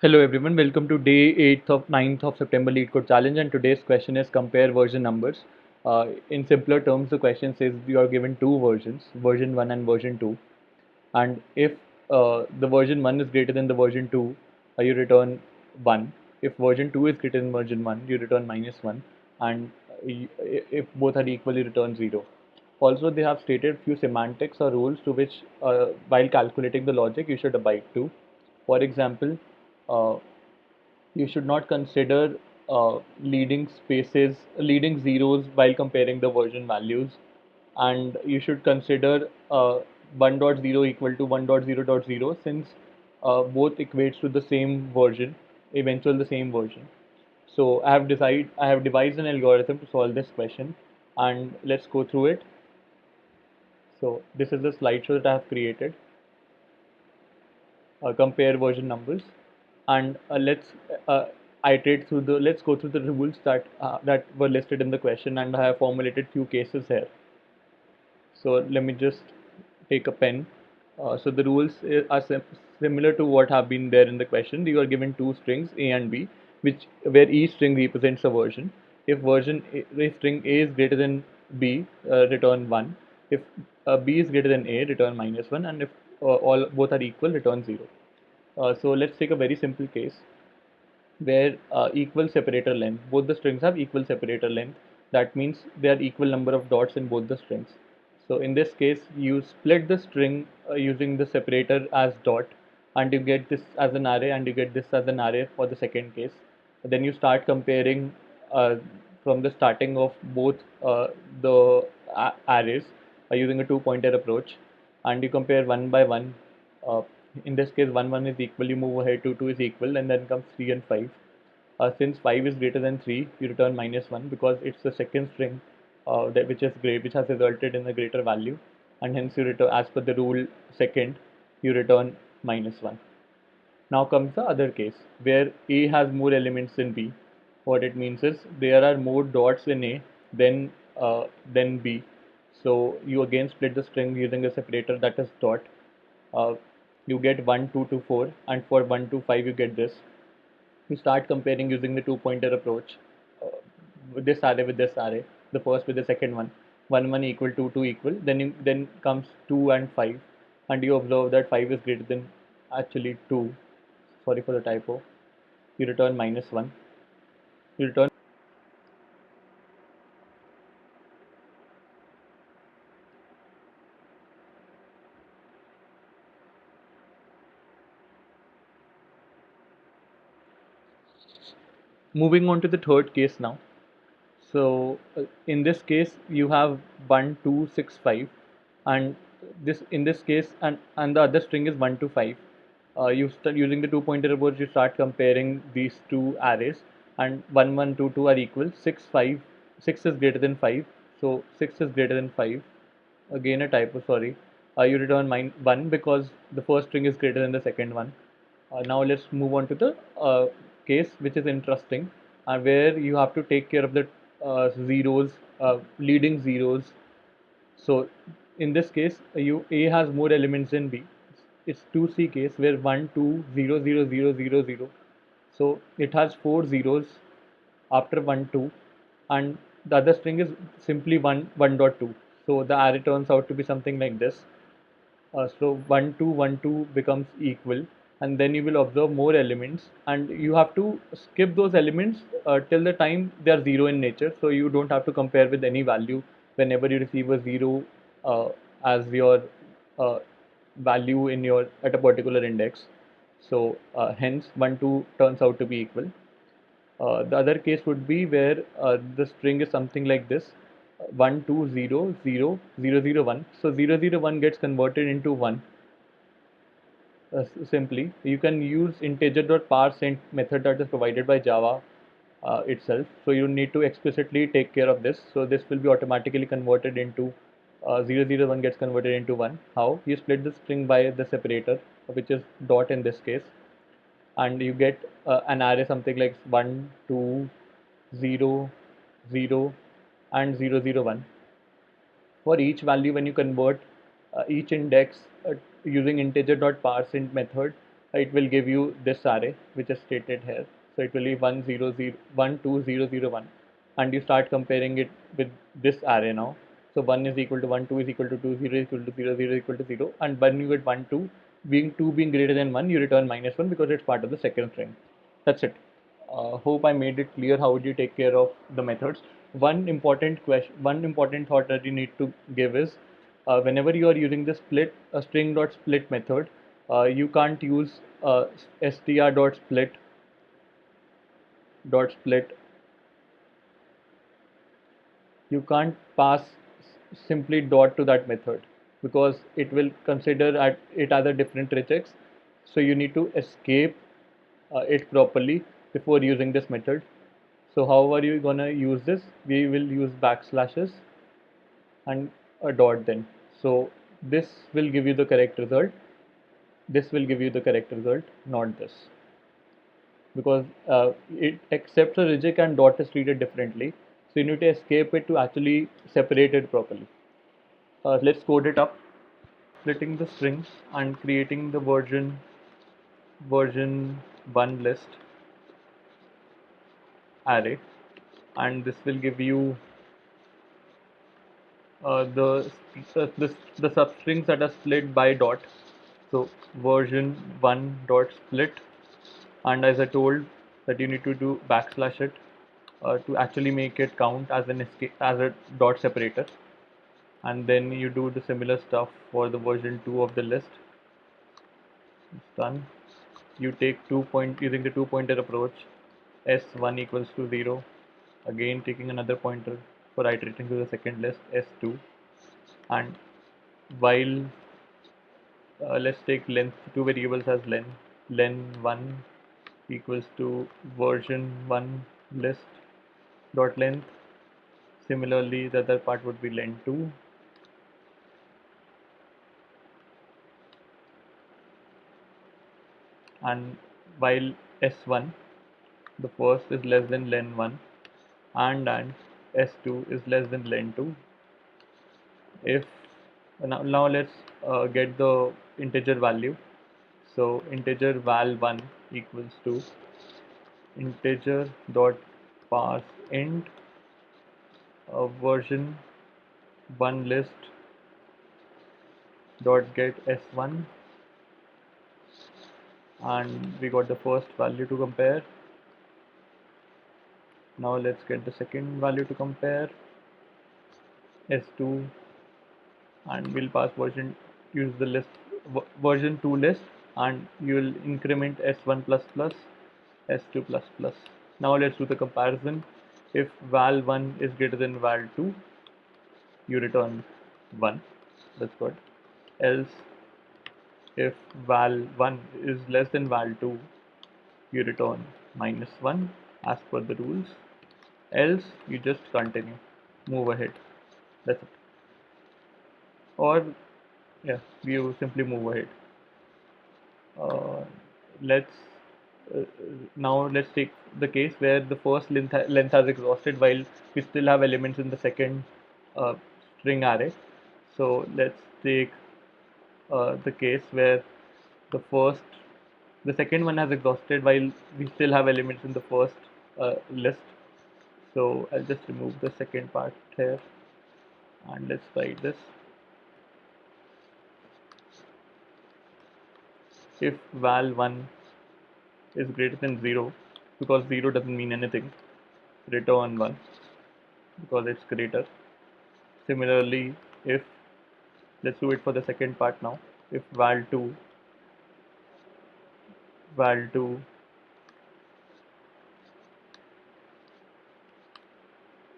Hello everyone, welcome to day 8th of 9th of September Lead Code Challenge, and today's question is compare version numbers. In simpler terms, the question says you are given two versions, version 1 and version 2, and if the version 1 is greater than the version 2, you return 1. If version 2 is greater than version 1, you return -1, and if both are equal, you return 0. Also, they have stated few semantics or rules to which, while calculating the logic, you should abide to. For example, uh, you should not consider leading zeros while comparing the version values, and you should consider 1.0 equal to 1.0.0 since both equates to the same version, eventual the same version. So I have devised an algorithm to solve this question, and let's go through it. So this is the slideshow that I have created. Compare version numbers, and uh, let's go through the rules that were listed in the question, and I have formulated few cases here. So let me just take a pen. So the rules are similar to what have been there in the question. You are given two strings A and B, which where each string represents a version. If string A is greater than B, return 1. If B is greater than A, return -1, and if all both are equal, return 0. So let's take a very simple case where equal separator length. Both the strings have equal separator length. That means there are equal number of dots in both the strings. So in this case, you split the string using the separator as dot, and you get this as an array, and you get this as an array for the second case. Then you start comparing uh, from the starting of both the arrays using a two-pointer approach, and you compare one by one. Uh, in this case, 1 1 is equal, you move ahead to 2 is equal, and then comes 3 and 5. Since 5 is greater than 3, you return -1 because it's the second string which has resulted in a greater value, and hence you return, as per the rule second, you return -1. Now comes the other case where A has more elements than B. What it means is there are more dots in A than B. So you again split the string using a separator that is dot. Uh, you get 1 2 to 4, and for 1 to 5 you get this. You start comparing using the two pointer approach, uh, with this array, the first with the second one. 1 1 equal to 2 equal, then comes 2 and 5, and you observe that 5 is greater than actually 2. Sorry for the typo. You return -1. You return. Moving on to the third case now. So in this case, you have 1 2 6 5, and this in this case, and the other string is 1 to 5. You start using the two pointer approach. You start comparing these two arrays, and 1 1 2 2 are equal. 6 5 6 is greater than 5, so 6 is greater than 5. Again a typo. Sorry. You return 1 because the first string is greater than the second one. Now let's move on to the case which is interesting, where you have to take care of the zeros, leading zeros. So in this case, you A has more elements than B. It's 2C case where 1 2 0 0 0 0 0. So it has four zeros after 1 2, and the other string is simply 1 1.2. So the array turns out to be something like this. So 1 2 1 2 becomes equal, and then you will observe more elements, and you have to skip those elements till the time they are zero in nature, so you don't have to compare with any value whenever you receive a zero uh, as your uh, value in your at a particular index. So hence 1 2 turns out to be equal. The other case would be where the string is something like this: 1 2 0 0 0 0 1. So 0 0 1 gets converted into 1. Simply, you can use integer.parseInt method that is provided by Java itself. So you need to explicitly take care of this. So this will be automatically converted into 0 0 1 gets converted into 1. How? You split the string by the separator, which is dot in this case, and you get an array something like 1 2 0 0 and 0 0 1. For each value, when you convert each index using integer.parseInt method, it will give you this array which is stated here. So it will be 1 0 0 1 2 0 0 1, and you start comparing it with this array now. So 1 is equal to 1, 2 is equal to 2, 0 is equal to 0, 0 is equal to 0, and when you get 1 2 being greater than 1, you return -1 because it's part of the second string. That's it. Hope I made it clear how would you take care of the methods. One important thought that you need to give is whenever you are using the split string dot split method, you can't use str dot split. You can't pass simply dot to that method because it will consider it as a different regex. So you need to escape it properly before using this method. So how are you gonna use this? We will use backslashes and a dot then. So this will give you the correct result. This will give you the correct result, not this. Because it accepts a reject and dot is treated differently. So you need to escape it to actually separate it properly. Let's code it up. Splitting the strings and creating the version 1 list array, and this will give you the substrings that are split by dot. So version 1 dot split, and as I told that you need to do backslash it to actually make it count as as a dot separator, and then you do the similar stuff for the version 2 of the list. It's done. You take using the 2 pointer approach, s1 equals to 0, again taking another pointer for iterating to the second list, s2, and while let's take length, two variables as len1 equals to version 1 list dot length. Similarly, the other part would be len2, and while s1, the first is less than len1 and s2 is less than len2. If now let's get the integer value. So integer val1 equals to integer dot parse int version 1 list dot get s1, and we got the first value to compare. Now let's get the second value to compare, s2, and we'll pass use the version 2 list, and you will increment s1 plus plus s2 plus plus. Now let's do the comparison. If val1 is greater than val2, you return 1. That's good. Else, if val1 is less than val2, you return -1 as per the rules. Else, you just continue, move ahead. That's it. Or yeah, you simply move ahead. Uh, let's now let's take the case where the first length has exhausted while we still have elements in the second uh, string array. So let's take the case where the first the second one has exhausted while we still have elements in the first list. So I'll just remove the second part here, and let's write this. If val1 is greater than 0, because 0 doesn't mean anything, return 1 because it's greater. Similarly, if let's do it for the second part now. If val2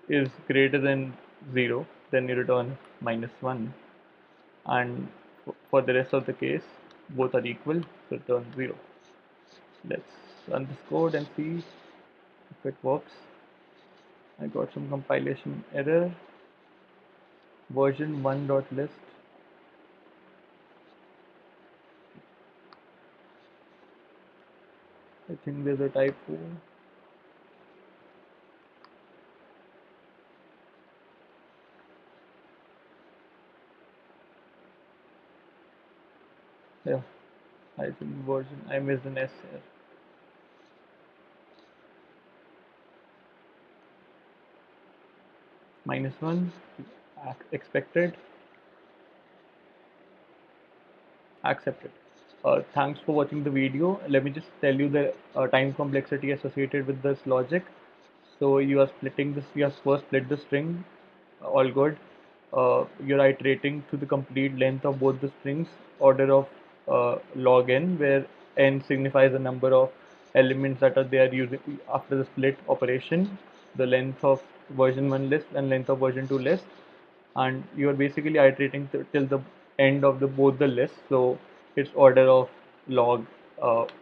is greater than 0, then you return -1, and for the rest of the case both are equal, so return 0. Let's run this code and see if it works. I got some compilation error. Version 1 dot list. I think there's a typo. Yeah, I think version, I missed an S here. -1, expected, accepted. Thanks for watching the video. Let me just tell you the time complexity associated with this logic. So you are splitting this, you have first split the string, all good. You're iterating to the complete length of both the strings, order of log n, where n signifies the number of elements that are there using after the split operation, the length of version 1 list and length of version 2 list, and you are basically iterating till the end of the both the lists. So it's order of log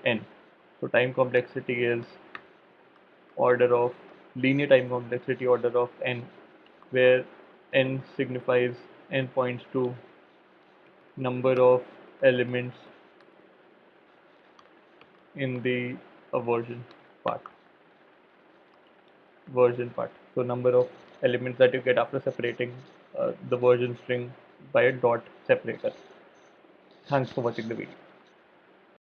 n. So time complexity is order of linear time complexity order of n, where n signifies n points to number of elements in the version part. So number of elements that you get after separating the version string by a dot separator. Thanks for watching the video.